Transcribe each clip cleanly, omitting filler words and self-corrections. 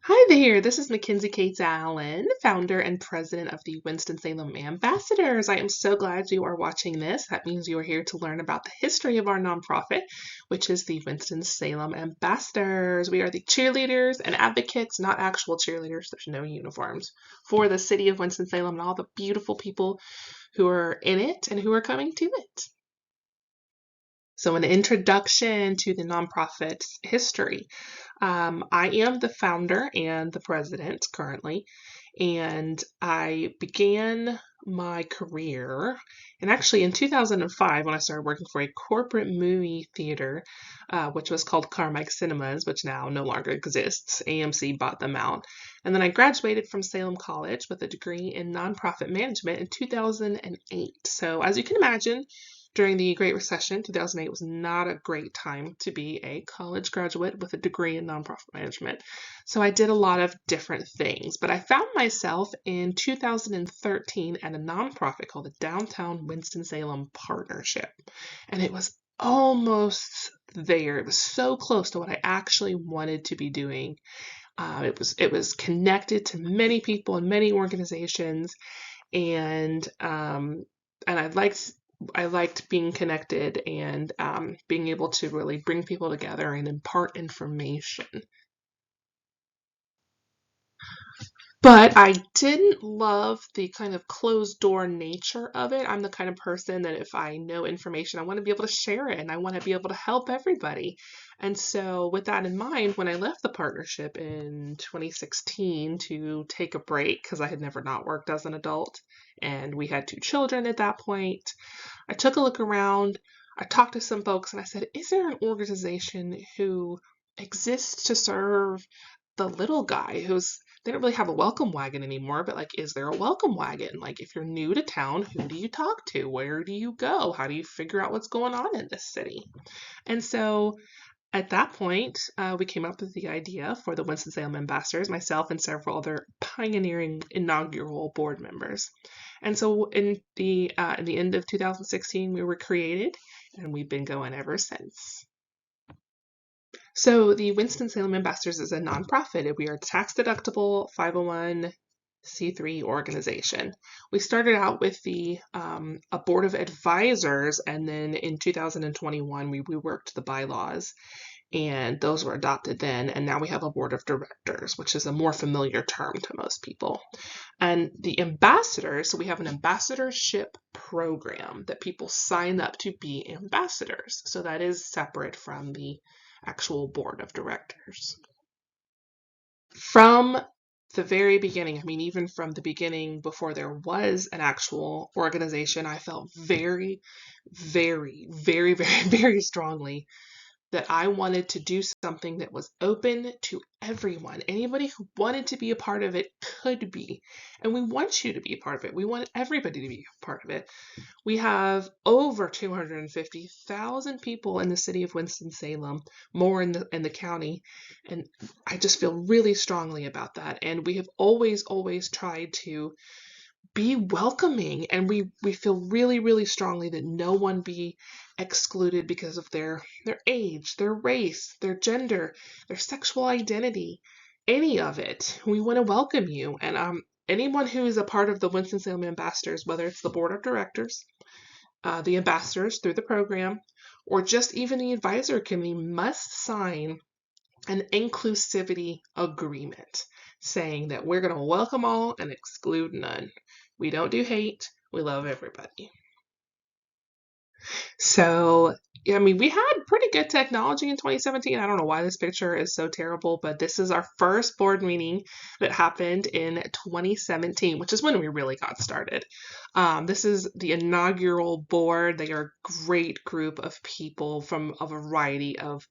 Hi there, this is Mackenzie Cates Allen, founder and president of the Winston-Salem Ambassadors. I am so glad you are watching this. That means you are here to learn about the history of our nonprofit, which is the Winston-Salem Ambassadors. We are the cheerleaders and advocates, not actual cheerleaders, there's no uniforms, for the city of Winston-Salem and all the beautiful people who are in it and who are coming to it. So, an introduction to the nonprofit's history. I am the founder and the president currently, and I began my career, and actually in 2005 when I started working for a corporate movie theater, which was called Carmike Cinemas, which now no longer exists. AMC bought them out. And then I graduated from Salem College with a degree in nonprofit management in 2008. So, as you can imagine, during the Great Recession, 2008 was not a great time to be a college graduate with a degree in nonprofit management. So I did a lot of different things, but I found myself in 2013 at a nonprofit called the Downtown Winston-Salem Partnership. And it was almost there. It was so close to what I actually wanted to be doing. It was connected to many people and many organizations, and I liked being connected and being able to really bring people together and impart information. But I didn't love the kind of closed door nature of it. I'm the kind of person that if I know information, I want to be able to share it and I want to be able to help everybody. And so, with that in mind, when I left the partnership in 2016 to take a break, because I had never not worked as an adult and we had two children at that point, I took a look around. I talked to some folks and I said, is there an organization who exists to serve the little guy who's they don't really have a welcome wagon anymore, but like, is there a welcome wagon? Like, if you're new to town, who do you talk to? Where do you go? How do you figure out what's going on in this city? And so at that point, we came up with the idea for the Winston-Salem Ambassadors, myself and several other pioneering inaugural board members. And so in the end of 2016, we were created, and we've been going ever since. So the Winston-Salem Ambassadors is a nonprofit. We are a tax-deductible 501c3 organization. We started out with a board of advisors, and then in 2021 we reworked the bylaws, and those were adopted then. And now we have a board of directors, which is a more familiar term to most people. And the ambassadors, so we have an ambassadorship program that people sign up to be ambassadors. So that is separate from the actual board of directors. From the very beginning, I mean, even from the beginning before there was an actual organization, I felt very, very, very, very, very strongly that I wanted to do something that was open to everyone. Anybody who wanted to be a part of it could be. And we want you to be a part of it. We want everybody to be a part of it. We have over 250,000 people in the city of Winston-Salem, more in the county, and I just feel really strongly about that. And we have always, always tried to be welcoming, and we feel really, really strongly that no one be excluded because of their age, their race, their gender, their sexual identity, any of it. We want to welcome you, and anyone who is a part of the Winston-Salem Ambassadors, whether it's the board of directors, the ambassadors through the program, or just even the advisor committee, must sign an inclusivity agreement saying that we're going to welcome all and exclude none. We don't do hate, we love everybody. So, I mean, we had pretty good technology in 2017. I don't know why this picture is so terrible, but this is our first board meeting that happened in 2017, which is when we really got started. This is the inaugural board. They are a great group of people from a variety of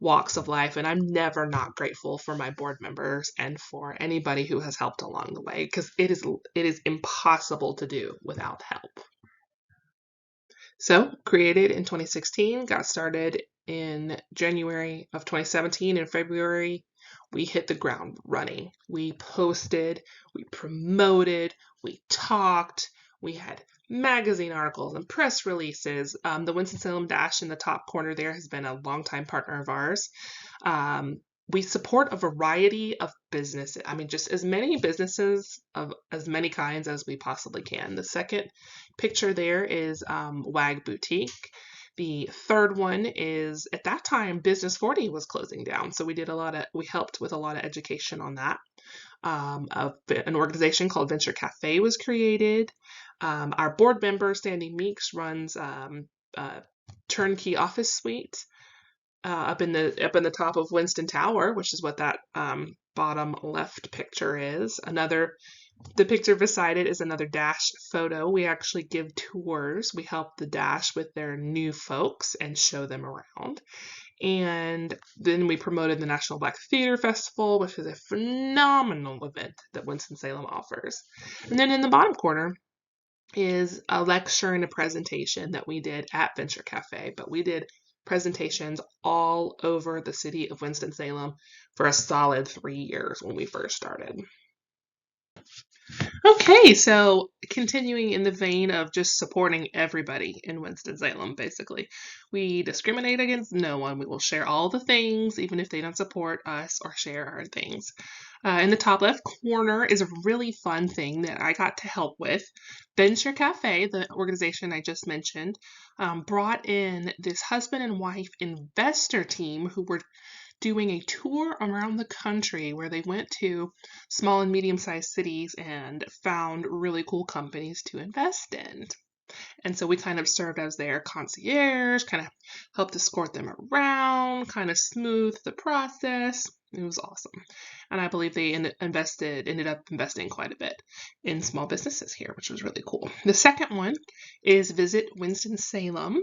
walks of life, and I'm never not grateful for my board members and for anybody who has helped along the way, because it is impossible to do without help. So, created in 2016, got started in January of 2017. In February, we hit the ground running. We posted, we promoted, we talked, we had magazine articles and press releases. The Winston-Salem Dash in the top corner there has been a longtime partner of ours. we support a variety of businesses. I mean, just as many businesses of as many kinds as we possibly can. The second picture there is Wag Boutique. The third one is, at that time, Business 40 was closing down. So we helped with a lot of education on that. An organization called Venture Cafe was created. Our board member, Sandy Meeks, runs Turnkey Office Suite up in the top of Winston Tower, which is what that bottom left picture is. The picture beside it is another Dash photo. We actually give tours. We help the Dash with their new folks and show them around. And then we promoted the National Black Theater Festival, which is a phenomenal event that Winston-Salem offers. And then in the bottom corner is a lecture and a presentation that we did at Venture Cafe, but we did presentations all over the city of Winston-Salem for a solid 3 years when we first started. Okay, so continuing in the vein of just supporting everybody in Winston-Salem, basically. We discriminate against no one. We will share all the things, even if they don't support us or share our things. In the top left corner is a really fun thing that I got to help with. Venture Cafe, the organization I just mentioned, brought in this husband and wife investor team who were doing a tour around the country where they went to small and medium-sized cities and found really cool companies to invest in. And so we kind of served as their concierge, kind of helped escort them around, kind of smooth the process. It was awesome. And I believe they ended up investing quite a bit in small businesses here, which was really cool. The second one is Visit Winston-Salem.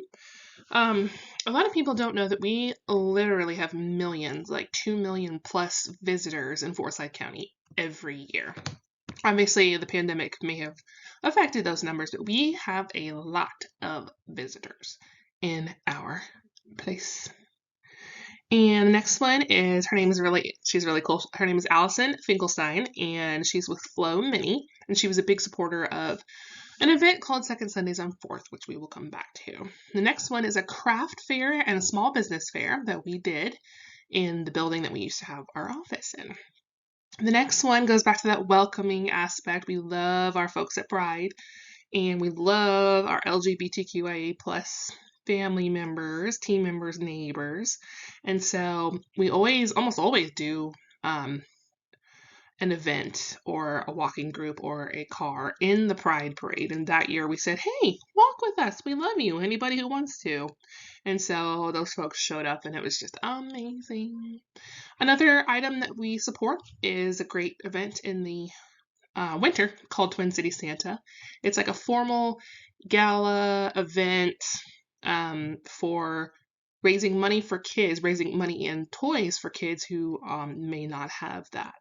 A lot of people don't know that we literally have millions, like 2 million plus visitors in Forsyth County every year. Obviously, the pandemic may have affected those numbers, but we have a lot of visitors in our place. And the next one is, she's really cool. Her name is Allison Finkelstein, and she's with Flow Mini, and she was a big supporter of an event called Second Sundays on 4th, which we will come back to. The next one is a craft fair and a small business fair that we did in the building that we used to have our office in. The next one goes back to that welcoming aspect. We love our folks at Pride, and we love our LGBTQIA plus family members, team members, neighbors. And so we almost always do an event or a walking group or a car in the Pride Parade. And that year we said, hey, walk with us. We love you. Anybody who wants to. And so those folks showed up, and it was just amazing. Another item that we support is a great event in the winter called Twin City Santa. It's like a formal gala event for raising money for kids, raising money and toys for kids who may not have that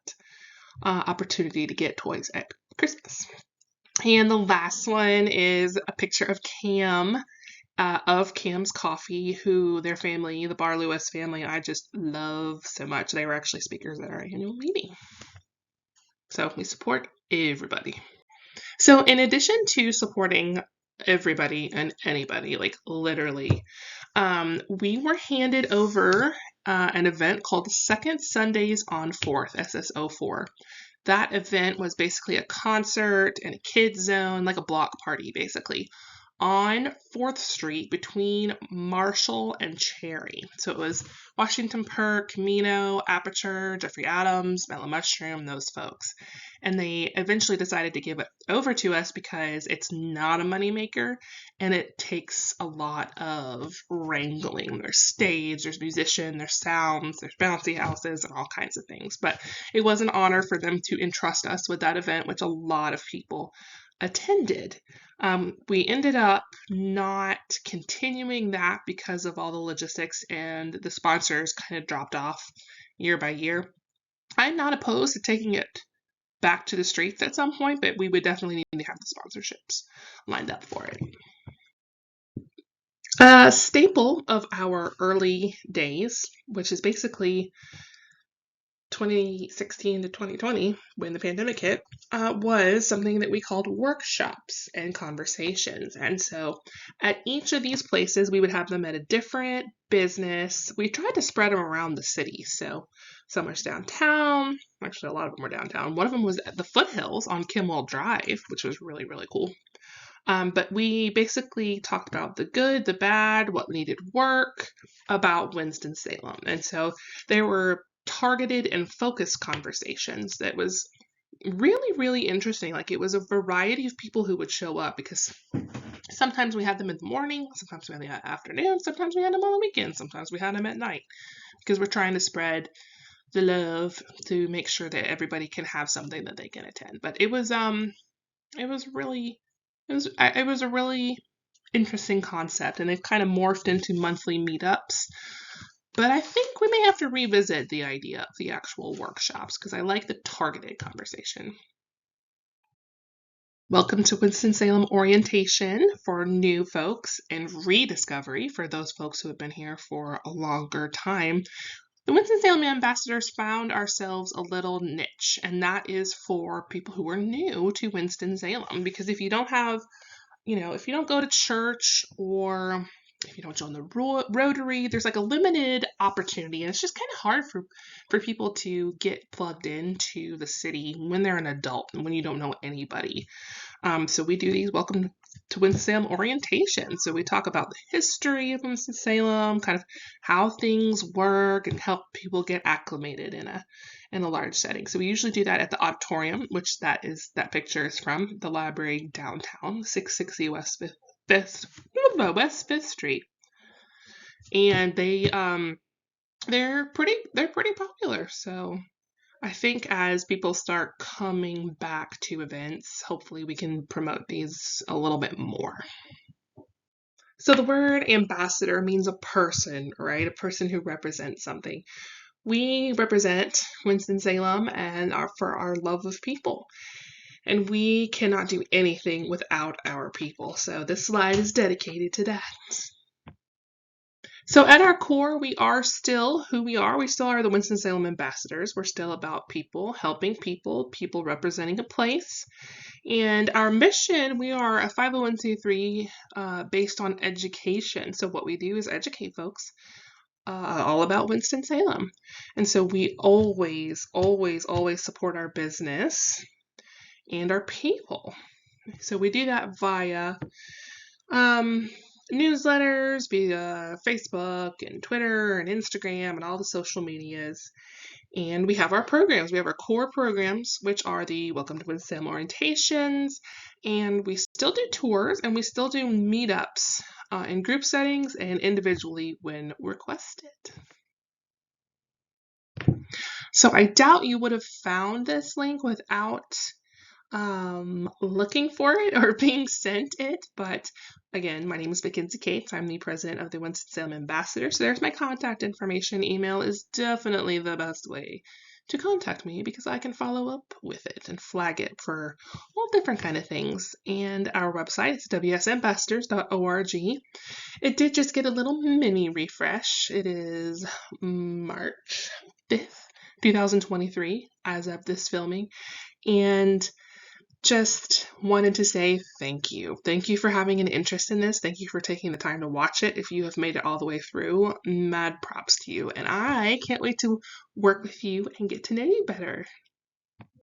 opportunity to get toys at Christmas. And the last one is a picture of Cam, of Cam's Coffee, who their family, the Bar Lewis family, I just love so much. They were actually speakers at our annual meeting. So we support everybody. So in addition to supporting everybody and anybody, like literally, we were handed over an event called Second Sundays on 4th, SSO4. That event was basically a concert and a kids zone, like a block party basically, on 4th Street between Marshall and Cherry. So it was Washington Perk, Camino, Aperture, Jeffrey Adams, Mellow Mushroom, those folks. And they eventually decided to give it over to us because it's not a moneymaker and it takes a lot of wrangling. There's stage, there's musician, there's sounds, there's bouncy houses, and all kinds of things. But it was an honor for them to entrust us with that event, which a lot of people attended. We ended up not continuing that because of all the logistics, and the sponsors kind of dropped off year by year. I'm not opposed to taking it back to the streets at some point, but we would definitely need to have the sponsorships lined up for it. A staple of our early days, which is basically 2016 to 2020, when the pandemic hit, was something that we called workshops and conversations. And so at each of these places, we would have them at a different business. We tried to spread them around the city. So some was downtown. Actually, a lot of them were downtown. One of them was at the foothills on Kimmel Drive, which was really, really cool. But we basically talked about the good, the bad, what needed work about Winston-Salem. And so there were targeted and focused conversations that was really, really interesting. Like, it was a variety of people who would show up, because sometimes we had them in the morning, sometimes we had them in the afternoon, sometimes we had them on the weekend, sometimes we had them at night, because we're trying to spread the love to make sure that everybody can have something that they can attend. But it was really it was a really interesting concept, and they've kind of morphed into monthly meetups. But I think we may have to revisit the idea of the actual workshops, because I like the targeted conversation. Welcome to Winston-Salem Orientation for new folks, and rediscovery for those folks who have been here for a longer time. The Winston-Salem Ambassadors found ourselves a little niche, and that is for people who are new to Winston-Salem. Because if you don't have, if you don't go to church, or if you don't join the Rotary, there's like a limited opportunity, and it's just kind of hard for people to get plugged into the city when they're an adult and when you don't know anybody. So we do these Welcome to Winston-Salem orientation. So we talk about the history of Winston-Salem, kind of how things work, and help people get acclimated in a large setting. So we usually do that at the auditorium, which that picture is from the library downtown, 660 West 5th Street. And they're pretty popular. So I think as people start coming back to events, hopefully we can promote these a little bit more. So the word ambassador means a person, right? A person who represents something. We represent Winston-Salem and for our love of people. And we cannot do anything without our people. So this slide is dedicated to that. So at our core, we are still who we are. We still are the Winston-Salem Ambassadors. We're still about people, helping people representing a place. And our mission, we are a 501c3 based on education. So what we do is educate folks all about Winston-Salem. And so we always, always, always support our business and our people. So we do that via newsletters, via Facebook and Twitter and Instagram and all the social medias. And we have our programs. We have our core programs, which are the Welcome to Winston-Salem orientations, and we still do tours, and we still do meetups in group settings and individually when requested. So I doubt you would have found this link without looking for it or being sent it, but again, my name is Mackenzie Cates. I'm the president of the Winston-Salem Ambassadors. So there's my contact information. Email is definitely the best way to contact me, because I can follow up with it and flag it for all different kind of things. And our website is wsambassadors.org. It did just get a little mini refresh. It is March 5th, 2023 as of this filming, and just wanted to say thank you. Thank you for having an interest in this. Thank you for taking the time to watch it. If you have made it all the way through, mad props to you. And I can't wait to work with you and get to know you better.